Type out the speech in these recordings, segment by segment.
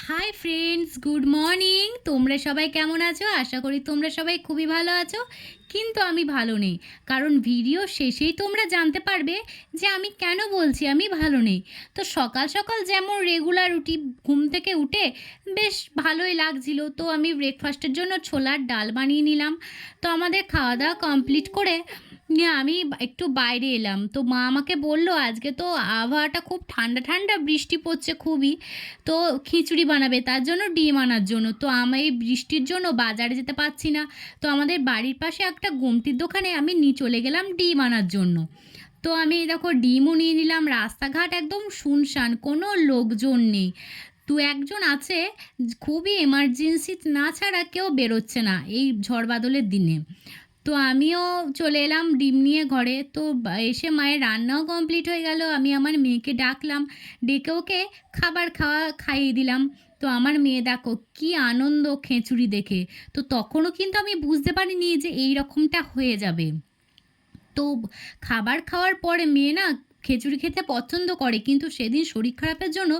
Hi friends, good morning. তোমরা সবাই কেমন আছো? আশা করি তোমরা সবাই খুবই ভালো আছো। কিন্তু আমি ভালো নেই, কারণ ভিডিও শেষেই তোমরা জানতে পারবে যে আমি কেন বলছি আমি ভালো নেই। তো সকাল সকাল যেমন রেগুলার উঠি, ঘুম থেকে উঠে বেশ ভালোই লাগছিল, তো আমি ব্রেকফাস্টের জন্য ছোলার ডাল বানিয়ে নিলাম। তো আমাদের খাওয়া দাওয়া কমপ্লিট করে নিয়ে আমি একটু বাইরে এলাম। তো মা আমাকে বলল আজকে তো আবহাওয়াটা খুব ঠান্ডা ঠান্ডা, বৃষ্টি পড়ছে খুবই, তো খিচুড়ি বানাবে, তার জন্য ডিম আনার জন্য। তো আমি এই বৃষ্টির জন্য বাজারে যেতে পারছি না, তো আমাদের বাড়ির পাশে একটা গোমতীর দোকানে আমি নিয়ে চলে গেলাম ডিম আনার জন্য। তো আমি দেখো ডিমও নিয়ে নিলাম। রাস্তাঘাট একদম শুনশান, কোনো লোকজন নেই। দু একজন আছে, খুবই এমার্জেন্সি না ছাড়া কেউ বেরোচ্ছে না এই ঝড় বাদলের দিনে। তো আমিও চলে এলাম ডিম নিয়ে ঘরে। তো এসে মায়ের রান্নাও কমপ্লিট হয়ে গেল। আমি আমার মেয়েকে ডাকলাম, ডেকে ওকে খাইয়ে দিলাম। তো আমার মেয়ে দেখো কি আনন্দ খিচুড়ি দেখে। তো তখনও কিন্তু আমি বুঝতে পারিনি যে এই রকমটা হয়ে যাবে। তো খাবার খাওয়ার পরে মেয়ে না খিচুড়ি খেতে পছন্দ করে, কিন্তু সেদিন শরীর খারাপের জন্য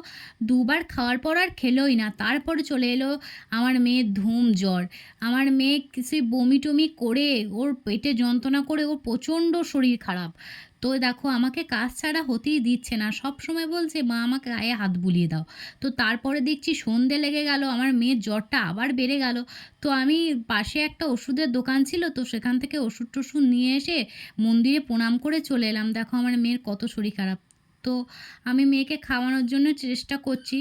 দুবার খাওয়ার পর আর খেলোই না। তারপরে চলে এলো আমার মেয়ের ধুম জ্বর। আমার মেয়ে কিছুই বমি টমি করে, ওর পেটে যন্ত্রণা করে, ওর প্রচণ্ড শরীর খারাপ। তো দেখো আমাকে কাজ ছাড়া হতেই দিচ্ছে না, সব সময় বলছে মা আমাকে গায়ে হাত বুলিয়ে দাও। তো তারপরে দেখছি সন্ধে লেগে গেল, আমার মেয়ের জ্বরটা আবার বেড়ে গেল। তো আমি পাশে একটা ওষুধের দোকান ছিল, তো সেখান থেকে ওষুধ টষুধ নিয়ে এসে মন্দিরে প্রণাম করে চলে এলাম। দেখো আমার মেয়ের কত শরীর খারাপ। তো আমি মেয়েকে খাওয়ানোর জন্য চেষ্টা করছি,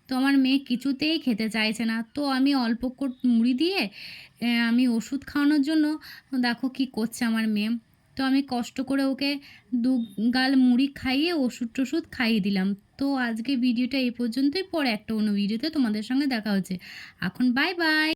তো আমার মেয়ে কিছুতেই খেতে চাইছে না। তো আমি অল্প মুড়ি দিয়ে আমি ওষুধ খাওয়ানোর জন্য দেখো কি করছে আমার মেয়ে। তো আমি কষ্ট করে ওকে দু গাল মুড়ি খাইয়ে ওষুধ টষুধ খাইয়ে দিলাম। তো আজকে ভিডিওটা এই পর্যন্তই, পরে একটা অন্য ভিডিওতে তোমাদের সঙ্গে দেখা হচ্ছে। এখন বাই বাই।